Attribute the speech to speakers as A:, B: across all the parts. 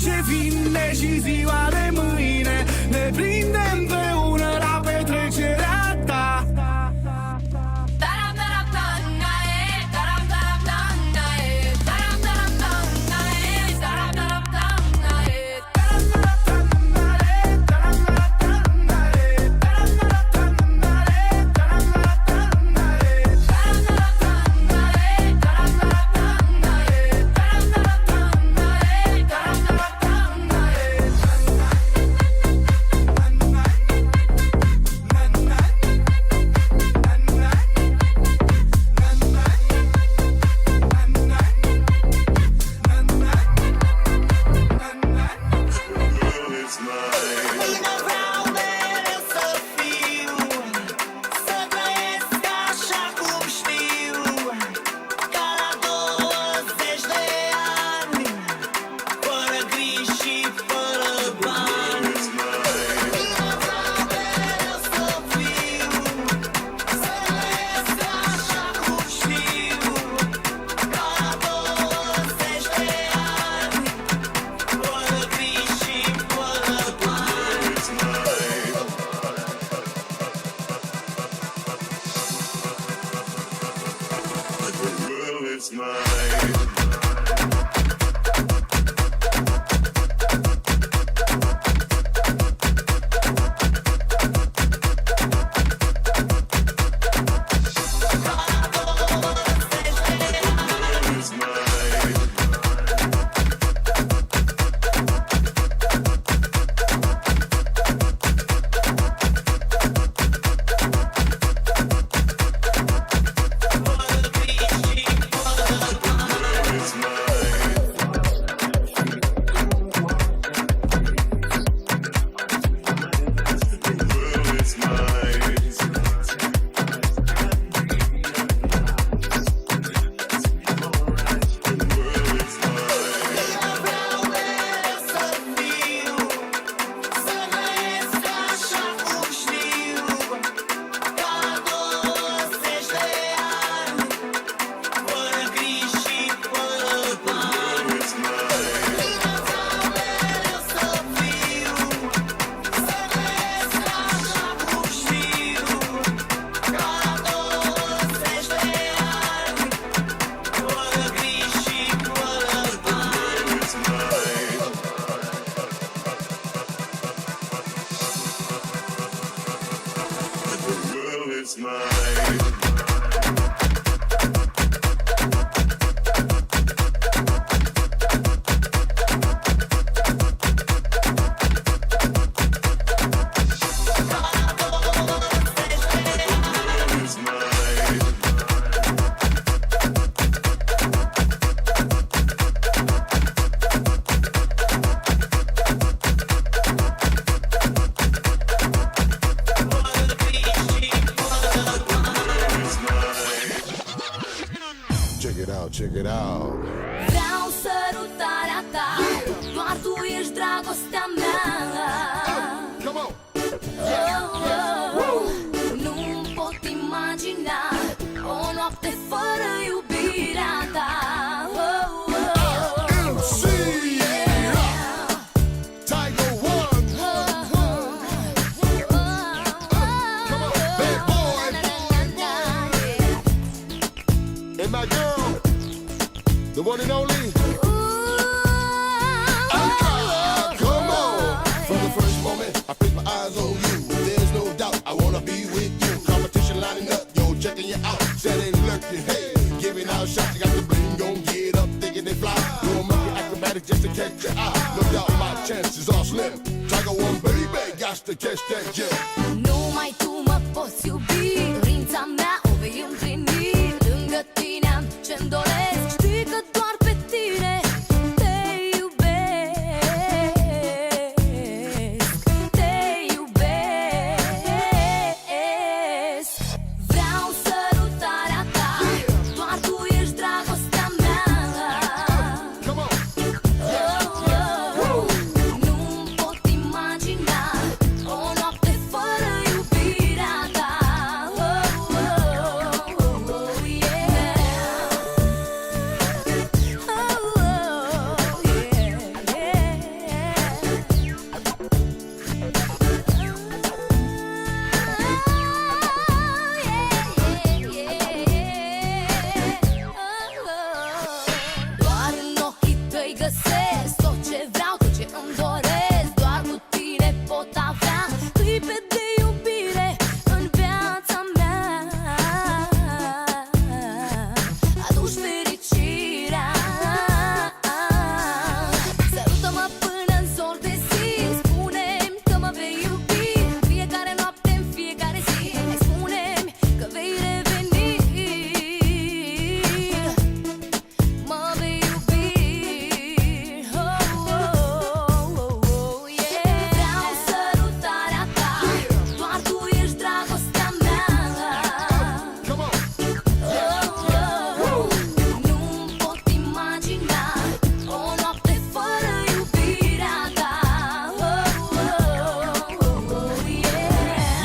A: Ce vine și ziua de mâine, ne prindem împreună la petrecerea ta.
B: Check it out.
C: Vreau sărutarea ta, doar tu ești dragostea mea.
B: Come on.
C: Nu-mi pot imagina o noapte fără iubirea ta.
B: MC, Tiger One. Come on, bad boy. And my girl, the one and only. Come on. From the first moment I fixed my eyes on you, there's no doubt I wanna be with you. Competition lining up, yo, checking you out. Said they lurking, hey, giving out shots. You got the bling, gon' get up, thinking they fly. Doing monkey acrobatics just to catch your eye. No doubt my chances are slim. Tiger One, baby, got to catch that gem.
C: Numai tu mă poți iubi, dorința mea o vei împlini. Lângă tine am ce-mi doresc, știi că doar pe tine te iubesc. Te iubesc. Vreau sărutarea ta, doar tu ești dragostea mea. Nu-mi pot imagina o noapte fără iubirea ta. găsesc tot ce vreau, tot ce îmi doresc. Doar cu tine pot avea clipe de iubire în viața mea. Aduci fericirea. Sărută-mă până-n zor de zi. Spune-mi că mă vei iubi în fiecare noapte, în fiecare zi. Hai, spune-mi că vei reveni. Mă vei iubi. Oh, oh, oh, oh, yeah. Vreau sărutarea ta. Doar tu ești dragostea mea.
B: Come on.
C: Nu-mi pot imagina o noapte fără iubirea ta.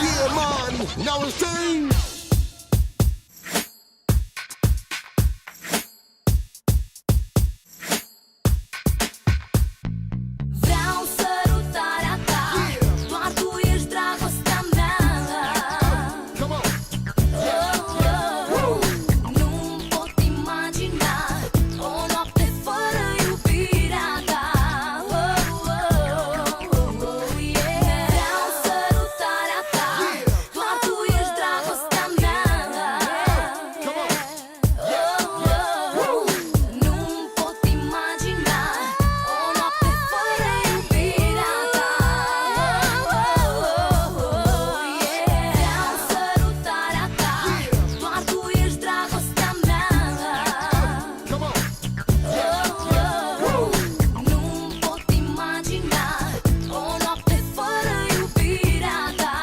B: Yeah, man. Now it's time.
C: Vreau sărutarea ta. Doar tu ești dragostea mea.
B: Come on.
C: Nu-mi pot imagina o noapte fără iubirea ta. Vreau sărutarea ta. Doar tu ești dragostea mea. Nu-mi pot imagina o noapte fără iubirea ta. Vreau sărutarea ta. Doar tu ești dragostea mea.
B: Come on.
C: Nu-mi pot imagina o noapte fără iubirea ta.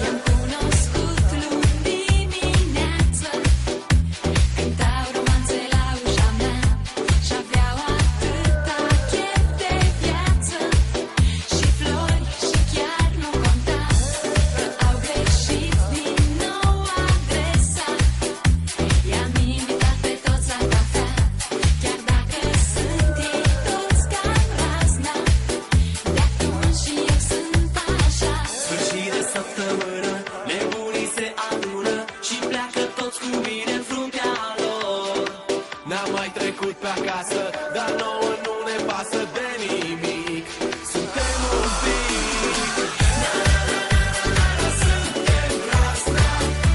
D: I-am cunoscut luni dimineață, cântau romanțe la ușa mea și-aveau atâta chef de viață. Și flori și chiar nu conta că au greșit din nou adresa. I-am invitat pe toți la cafea, chiar dacă sunt ei toți ca razna. De atunci și eu sunt așa.
A: Sfârșit de săptămână, nebunii se adună și pleacă toți cu mine în fruntea lor. N-am mai trecut pe acasă, dar nouă nu ne pasă de nimic. Suntem un pic. Suntem rasna,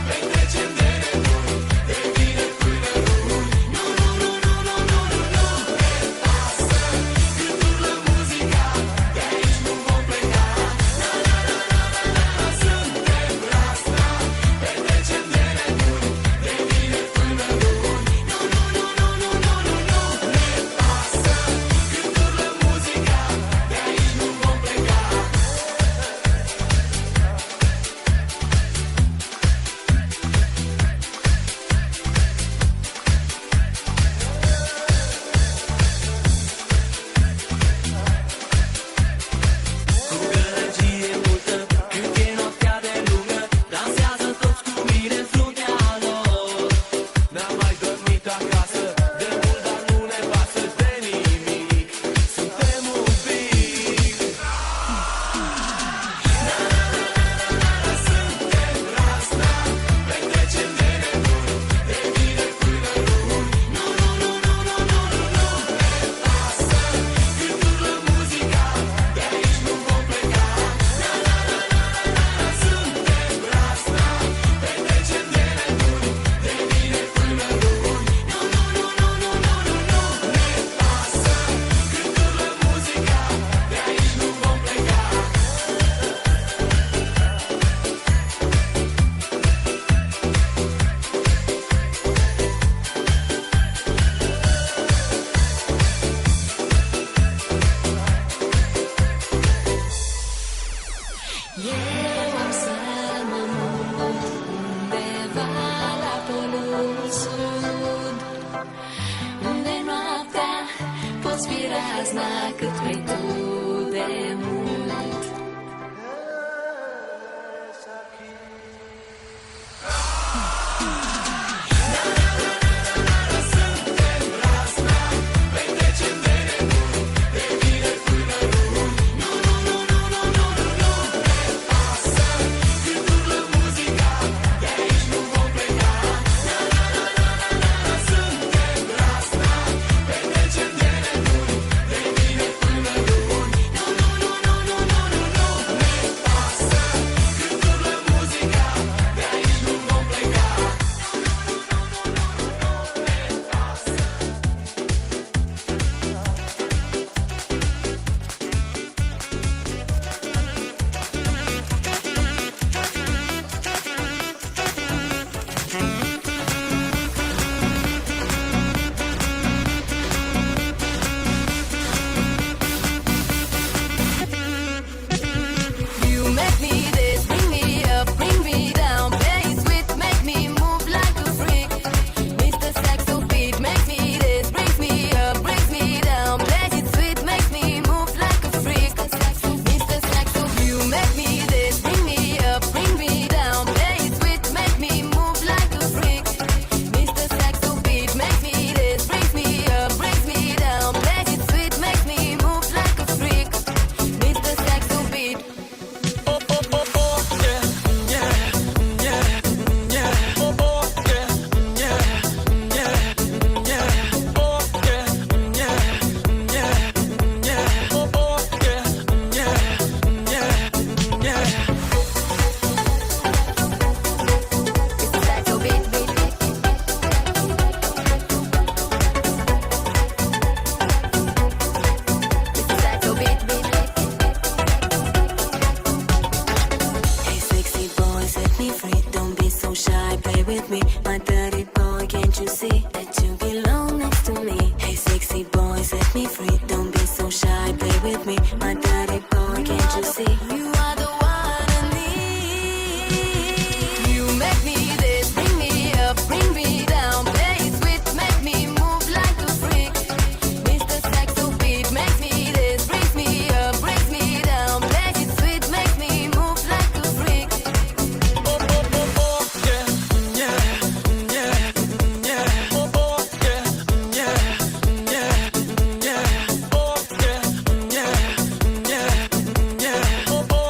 A: petrecem de nebuni, de vineri până luni. Nu, nu, nu, nu, nu, nu, nu, nu ne pasă cât urlă muzica, de aici nu vom pleca. Suntem rasna, petrecem de nebuni, de vineri până luni. Nu, nu, nu, nu, nu, nu, nu, nu ne pasă cât urlă muzica,
D: cât vrei tu de mult.
C: You make me this, bring me up, bring me down. Play it sweet, make me move like a freak. Mr. Saxo beat, make me this, brings me up, brings me down. Play it sweet, make me move like a freak. Mr. Saxo, you make me this, bring me up, bring me down. Play it sweet, make me move like a freak. Mr. Saxo beat, make me this, brings me up, brings me down. Play it sweet, make me move like a freak. Mr. Saxo beat. Saxo beat, beat, beat. Saxo beat, beat, beat.
E: Hey sexy boy, set me free. Don't be so shy, play with me. My dirty boy, can't you see that you belong next to me? Hey sexy boy, set me free. Don't be so shy, play with me. My dirty boy, can't you see?
C: You are the one I need. You make me this, bring me up, bring me down. Play it sweet, make me move like a freak. Mr. Saxo beat, make me this, brings me up, brings me down. Play it sweet, make me move like a freak.
A: Oh,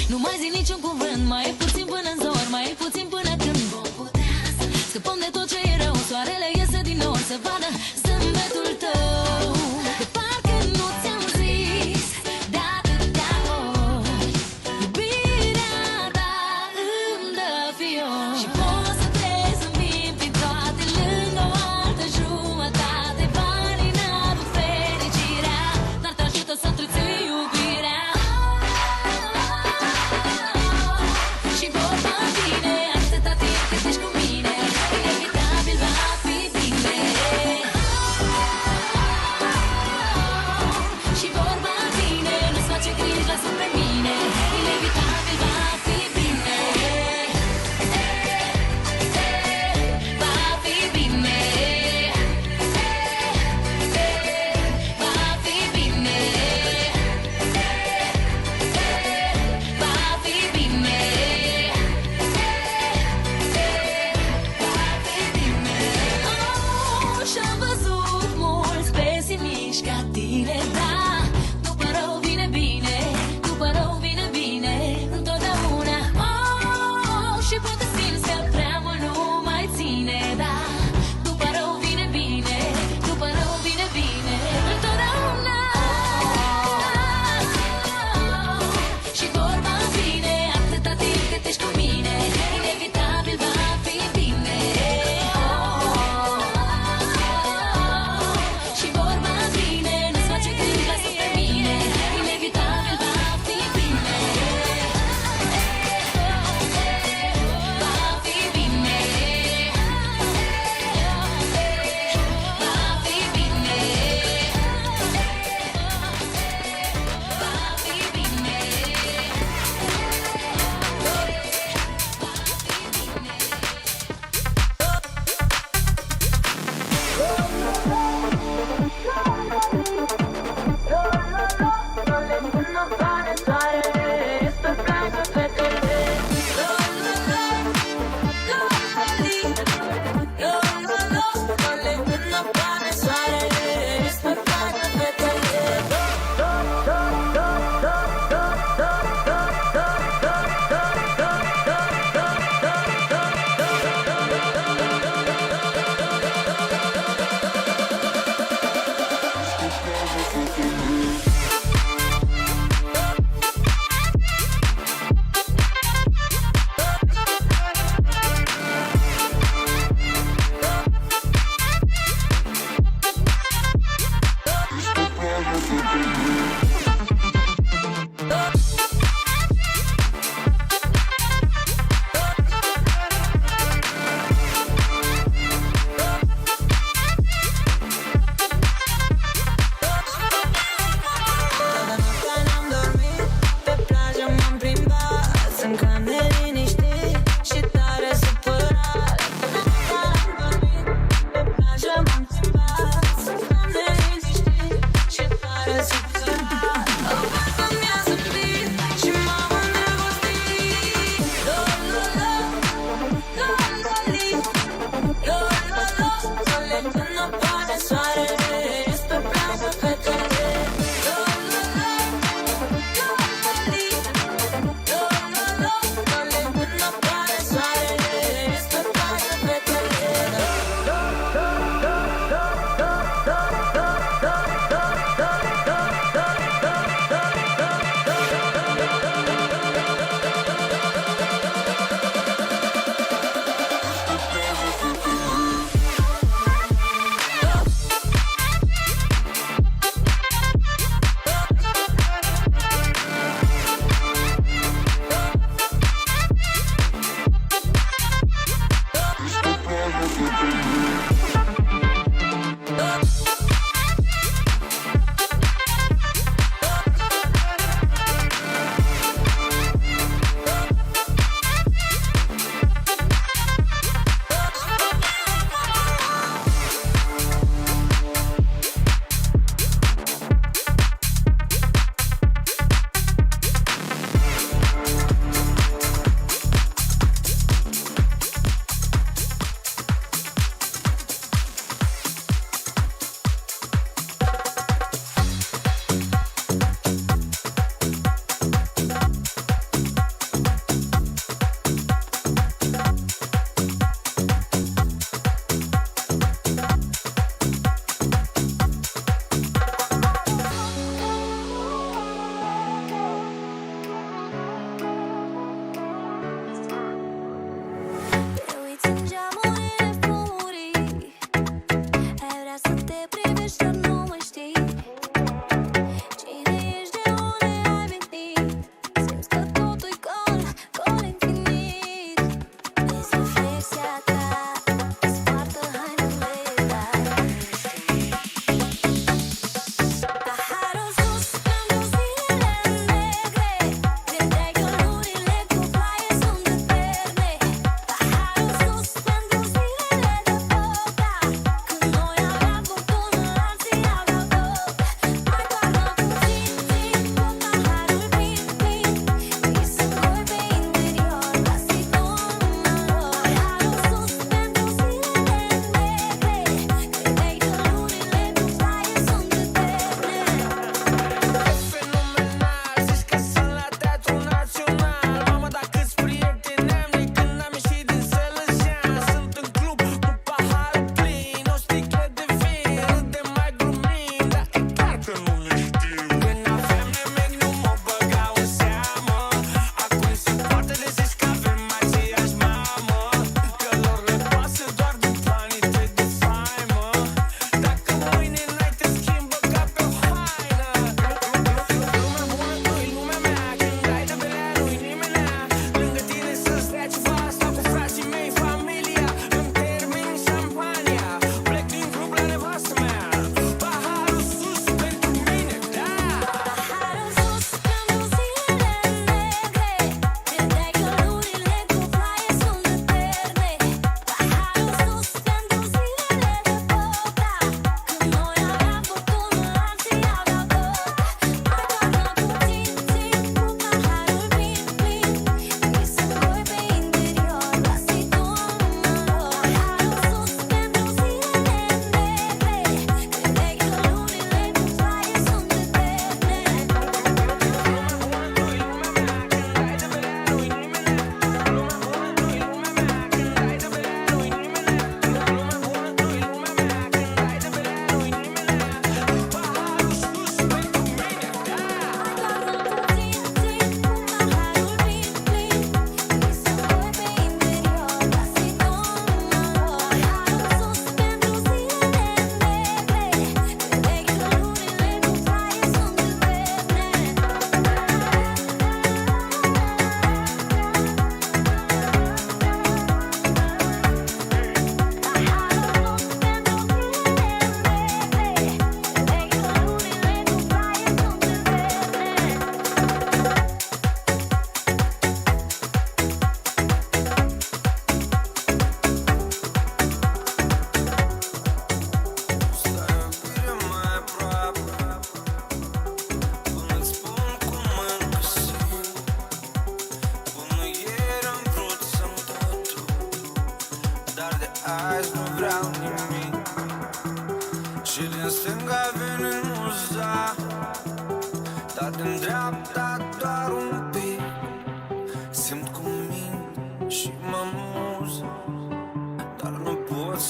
D: Nu mai zi niciun cuvânt, mai e puțin până în zor, mai e puțin până când vom putea să scăpăm de tot ce e rău. Soarele iese din nor să vadă zâmbetul tău. De parcă nu ți-am zis de atâtea ori, iubirea ta îmi dă fior. Și poți să te zâmbim prin toate lângă o altă jumătate. Banii n-aduc fericirea, dar te ajută să întreții iubirea. Și vorba vine, atâta timp cât ești cu mine, inevitabil va fi bine.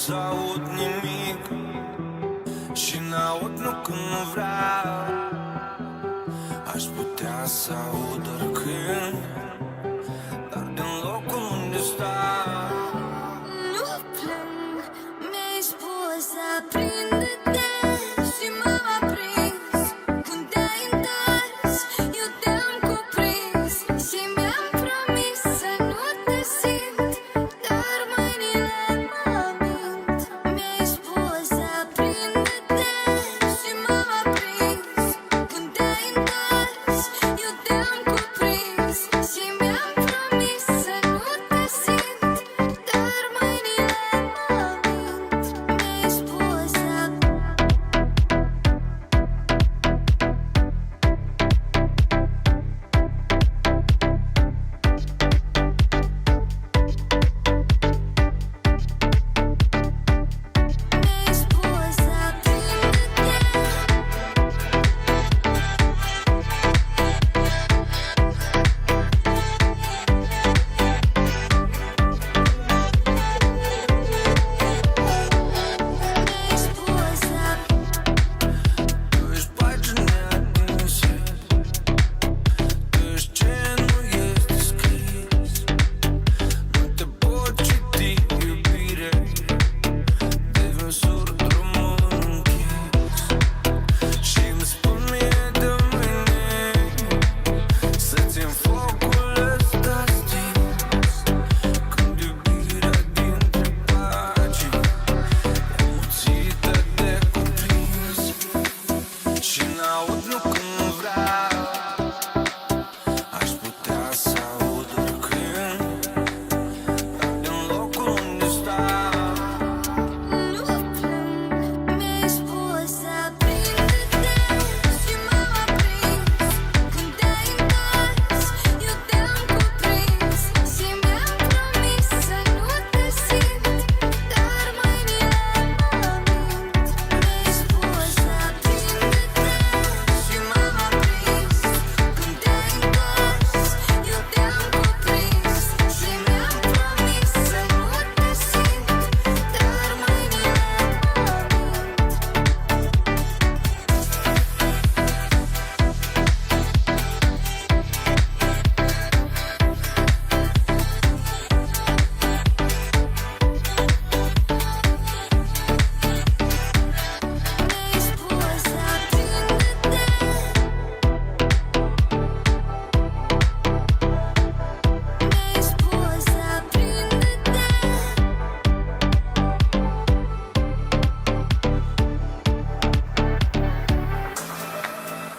F: să aud nimic și n-aud nu când nu vreau. Aș putea să aud oricând, dar din locul unde stau.
C: Nu plâng, mi-ai spus aprinde-te și m-am aprins. Când te-ai întors, eu te-am cuprins și mi-am promis să nu te simt, dar mâinile mă mint. Mi-ai spus aprinde-te și m-am aprins. Când te-ai întors, eu te-am cuprins și mi-am promis să nu te simt, dar mâinile mă mint. Mi-ai spus mi-ai spus
F: Tu ești pagina adinse, tu ești ce nu este scris. Nu te pot citi, iubire, devin surd, drumul închis. Și-mi spun mie de mâine să țin focul ăsta stins. Când iubirea dintre pagini e muțită de cuprins și n-aud nu când vreau. Aș putea să aud oricând, dar din locul unde stau.
C: nu plâng, mi-ai spus aprinde-te și m-am aprins. Când te-ai întors, eu te-am cuprins și mi-am promis să nu te simt, dar mâinile mă mint. Mi-ai spus aprinde-te și m-am aprins. Când te-ai întors, eu te-am cuprins și mi-am promis să nu te simt, dar mâinile mă mint. Mi-ai spus aprinde-te. Mi-ai spus aprinde-te.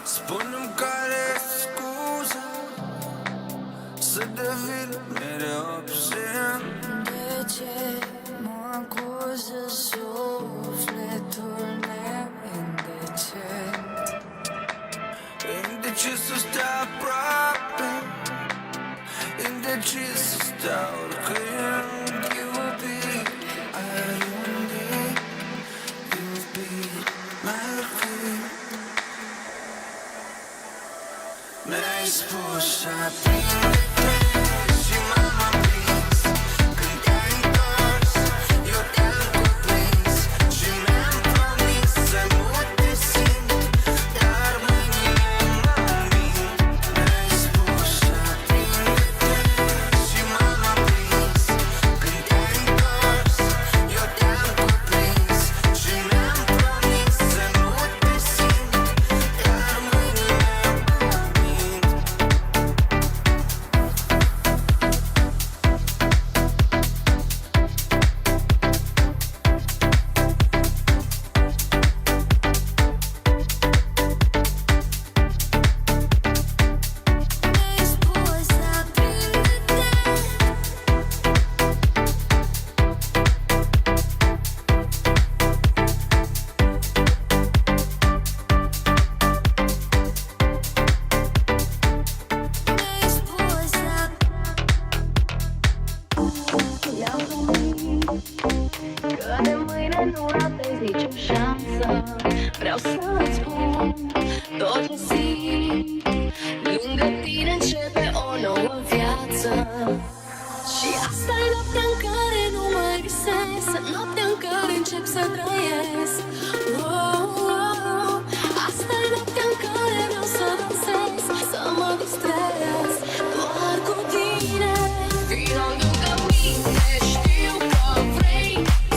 F: Spune-mi care-i scuza să devin mereu absent.
C: De ce mă acuză sufletul meu indecent?
F: Indecis să stea aproape, indecis să stea oricând. Iubit, oriunde, iubit, mergând. Mi-ai spus aprinde-te și m-am aprins. Când te-ai întors, eu te-am cuprins și mi-am promis să nu te simt, dar mâinile mă mint. Mi-ai spus aprinde-te și m-am aprins. Când te-ai întors, eu te-am cuprins și mi-am promis să nu te simt, dar mâinile mă mint.
C: Mi-ai spus aprinde-te. Mi-ai spus
G: Mi-am promis că de mâine nu ratezi nicio șansă. Vreau să-ți spun tot ce simt. Lângă tine începe o nouă viață. Și asta e noaptea în care nu mai visez, noaptea în care încep să trăiesc. Asta e noaptea în care vreau să dansez, să mă distrez doar cu tine. Vino lângă mine, știu că vrei,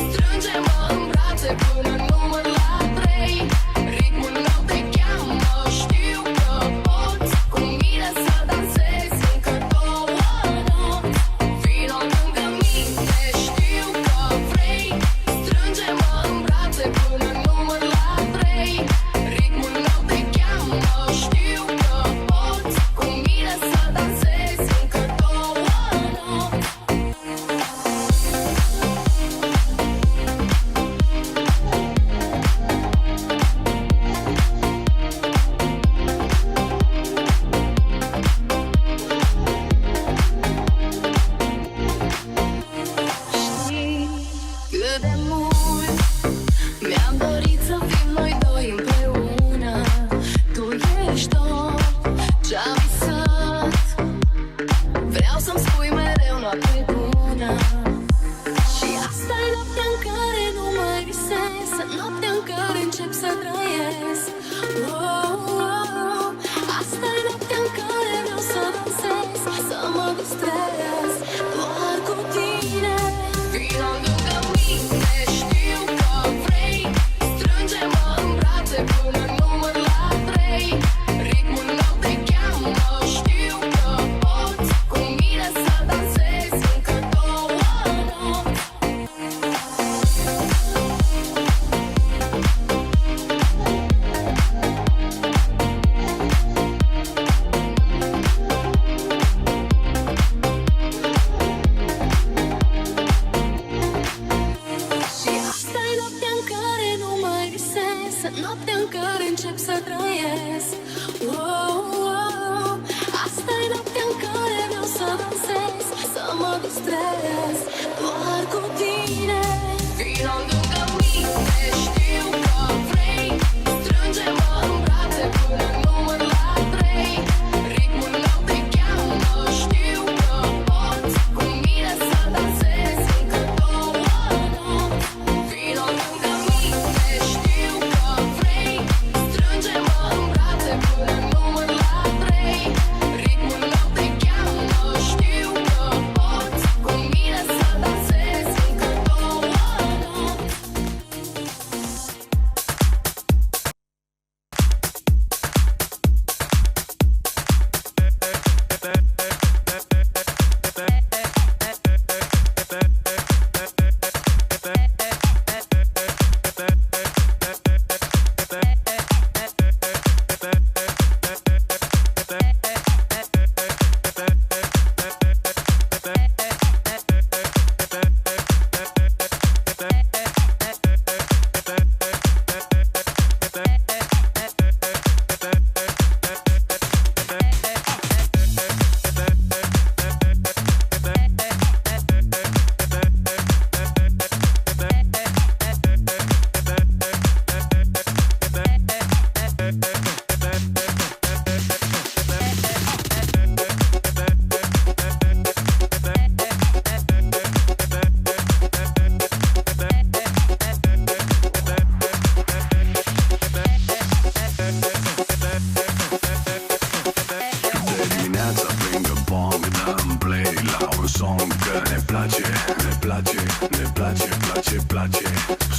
G: strânge-mă în brațe până număr la 3. Ritmul meu te cheamă, știu că poți cu mine să dansezi încă 2 nopți. Vino lângă mine, știu că vrei, strânge-mă în brațe până număr la 3. Ritmul meu te cheamă, știu că poți cu mine să dansezi încă 2 nopți. Știi cât de mult mi-am dorit să fim noi doi împreună. Tu ești tot ce-am visat, vreau să-mi spui mereu noapte bună. Și asta e noaptea în care nu mai visez, noaptea în care încep să trăiesc. Asta e noaptea în care vreau să dansez, să mă distrez doar cu tine. Vino lângă mine, știu că vrei, strânge-mă în brațe până număr la 3. Ritmul meu te cheamă, știu că poți cu mine să dansezi încă 2 nopți. Și asta e noaptea în care nu mai visez, noaptea în care încep să trăiesc. Asta e noaptea în care vreau să dansez, să mă distrez doar cu tine. Vino lângă mine, știu că vrei, strânge-mă în brațe până număr la 3. Ritmul meu te cheamă, știu că poți cu mine să dansezi încă 2 nopți. Vino lângă mine, știu că vrei, strânge-mă în brațe până număr la 3. Ritmul meu te cheamă, știu că poți cu mine să dansezi încă 2 nopți.
F: Dimineața pringă bong, dăm play la un song că ne place, ne place, ne place, place, place.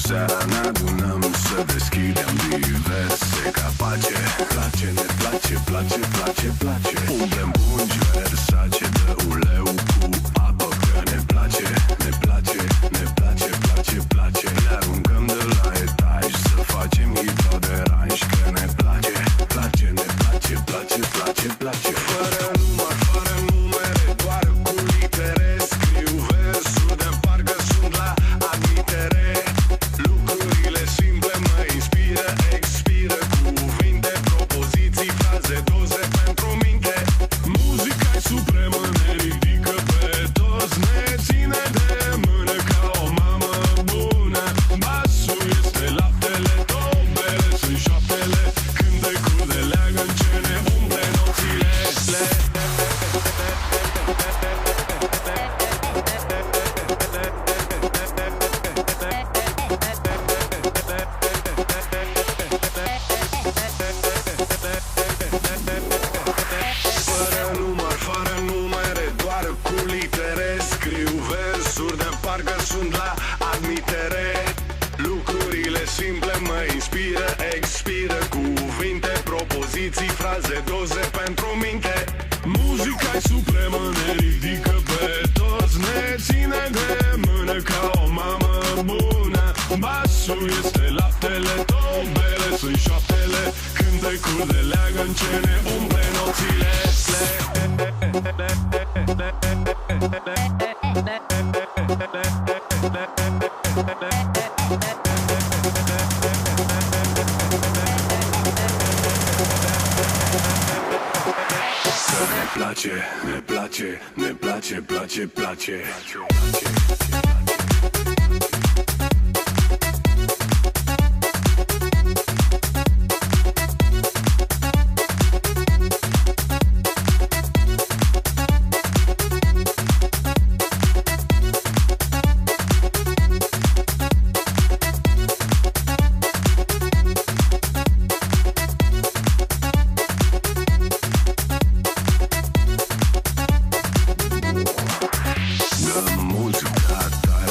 F: Seara ne adunăm să deschidem diverse capace. Place, ne place, place, place, place. Umplem pungi, Versace, dă uleu cu apă că ne place, ne place, ne place, place, place. Le aruncăm de la etaj să facem hidroderanj că ne place, place, ne place, place, place, place. Fără număr, fără numere, doar cu litere scriu versuri de parcă sunt la admitere. Lucrurile simple mă inspiră, expiră cuvinte, propoziții, fraze, doze pentru minte. Muzica-i supremă, ne ridică pe toți, ne ține de mână ca o mamă bună. Basul este laptele, tobele sunt șoaptele, cântecul de leagăn ce ne umple nopțile. sunt la admitere. Lucrurile simple mă inspiră, expiră cuvinte, propoziții, fraze, doze pentru minte. Muzica-i supremă, ne ridică pe toți, ne ține de mână ca o mamă bună. Basul este laptele, tombele sunt șoaptele, cântecul de leagăn ce ne umple nopțile. Ne place, ne place, ne place, place, place. Muzica ta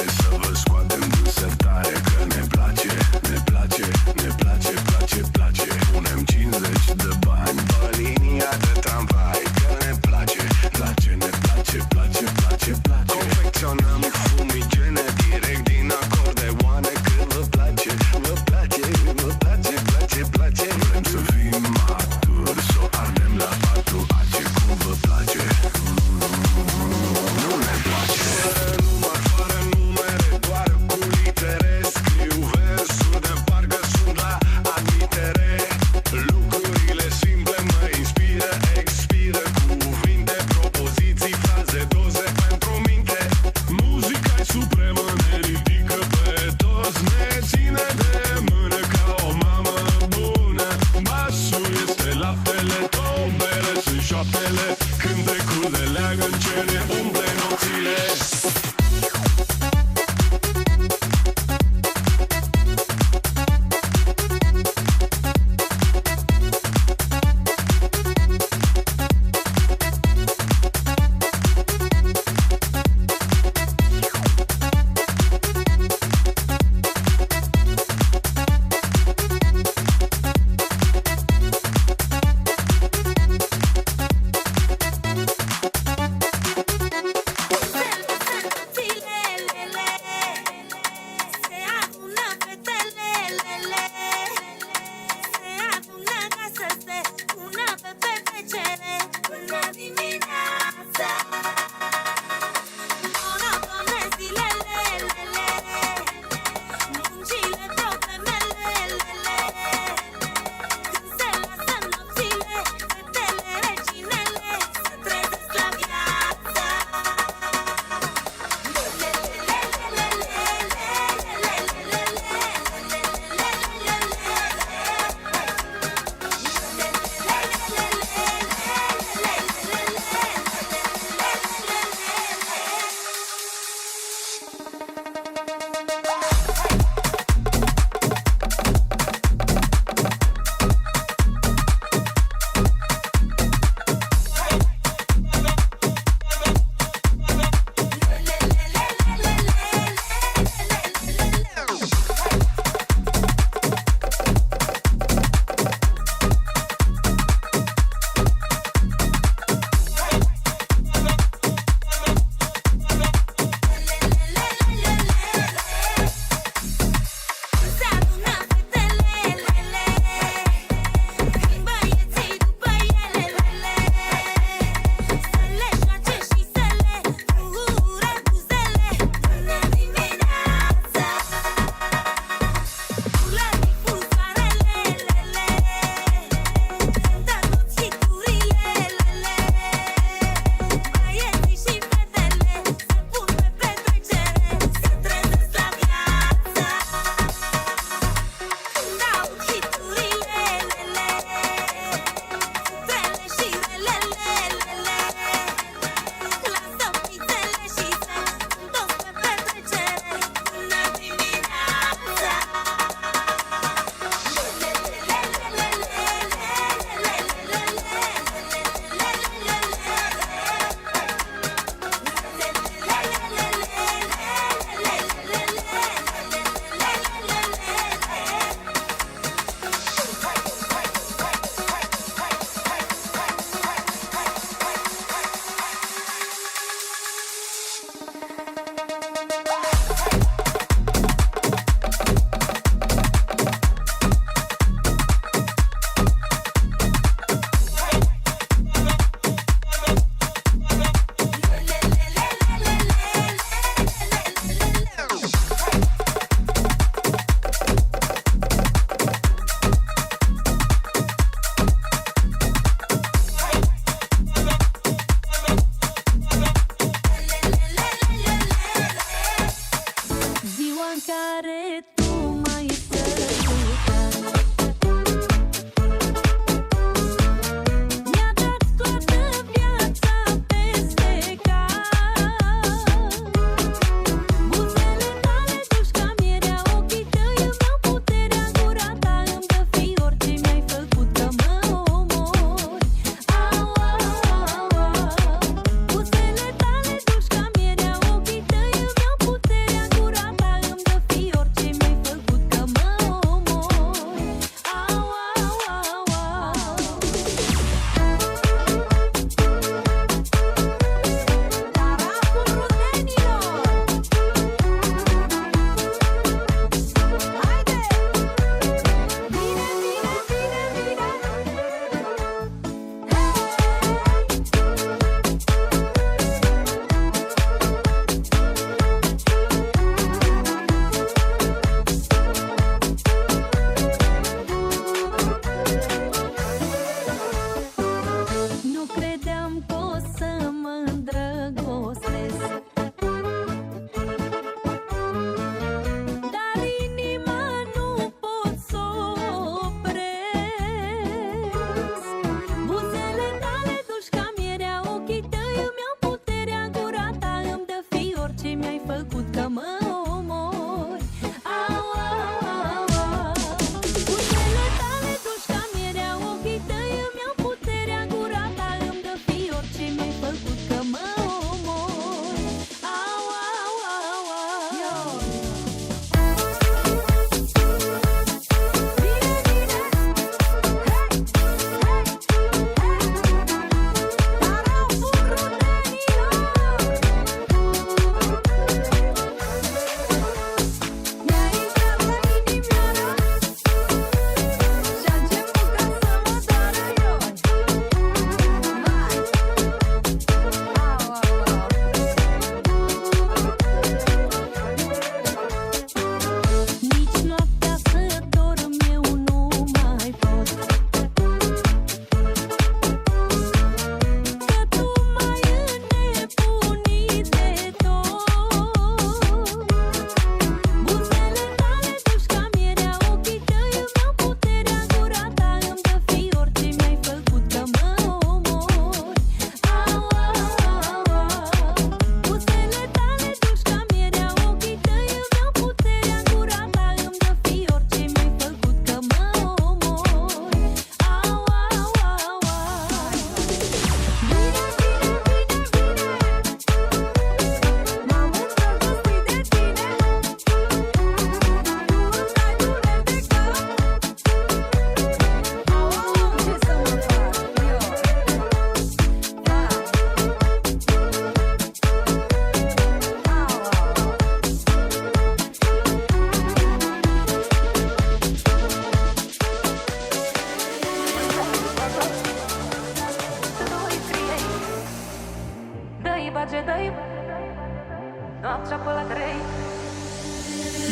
C: noaptea pe la 3.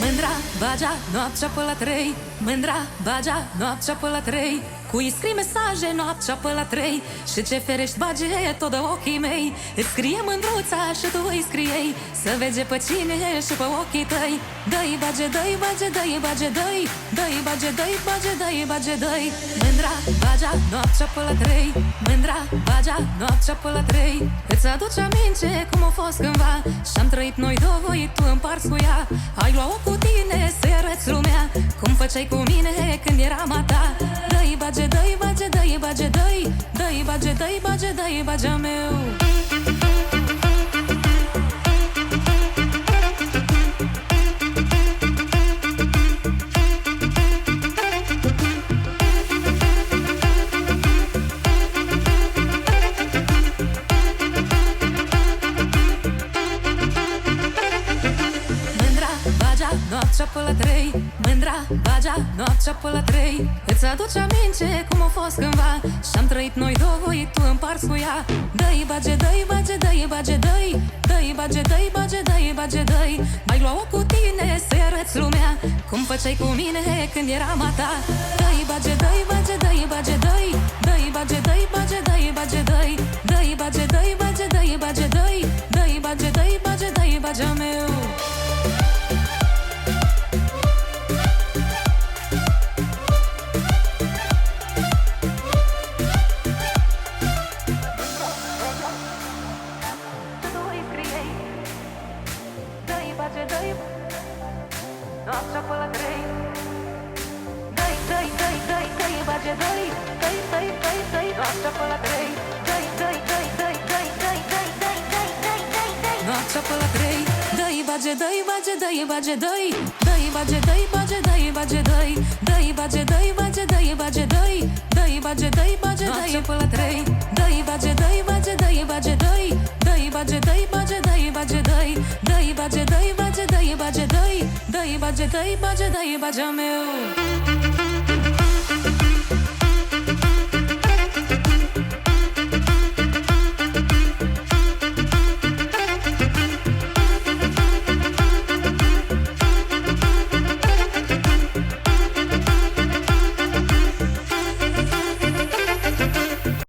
C: Mândra, bagea, noaptea pe la 3. Mândra, bagea, noaptea pe la 3. Cui scrii mesaje noaptea pe la 3. Și ce ferești bage tot de ochii mei. Îți scrie mândruța și tu îi scriei. Să vege pe cine și pe ochii tăi. Dă-i bage, dă-i bage, dă-i bage, dă-i. Dă-i bage, dă-i bage, dă-i bage, dă-i. Mândra, bagea, noaptea pe la 3. Mândra, bagea, noaptea pe la 3. Îți aduce aminte cum a fost cândva. Și-am trăit noi doi, tu împarți cu ea. Ai luat-o cu tine să-i arăți lumea cum făceai cu mine când eram a ta. Dă-i bage, dă-i bage, dă-i bage, dă-i. Dă-i bage, dă-i bage, dă-i bagea meu. Noaptea pe la 3. Mândra, bagea, noaptea pe la 3. Îți aduce aminte cum a fost cândva. Și-am trăit noi doi, tu împarți cu ea. Dă-i bage, dă-i bage, dă-i bage, dă-i. Dă-i bage, dă-i bage, dă-i bage, dă-i. Mai lua-o cu tine să-i arăți lumea cum făceai cu mine când eram a ta. Dă-i bage, dă-i bage, dă-i bage, dă-i. Dă-i bage, dă-i bage, dă-i bage, dă-i. Dă-i bage, dă-i bage, dă-i bage, dă-i. Dă-i bage, dă-i bage, dă-i bagea meu. Noaptea pe la 3. Dă-i, dă-i, dă-i, dă-i, dă-i bage, dă-i. Dă-i, dă-i, dă-i, dă-i, noaptea pe la 3. Dă-i, dă-i, dă-i, dă-i, dă-i, dă-i, dă-i, dă-i, dă-i, dă-i, dă-i, dă-i. Noaptea pe la 3. Dă-i bage, dă-i bage, dă-i bage, dă-i. Dă-i bage, dă-i bage, dă-i bage, dă-i. Dă-i bage, dă-i bage, dă-i bage, dă-i. Dă-i bage, dă-i bage, dă-i pe la 3. Dă-i bage, dă-i bage, dă-i bage, dă-i. Dă-i bage, dă-i bage, dă-i bage, dă-i. Dă-i bage, dă-i bage, dă-i bage, dă-i. Dă-i bage, dă-i bage, dă-i bagea meu.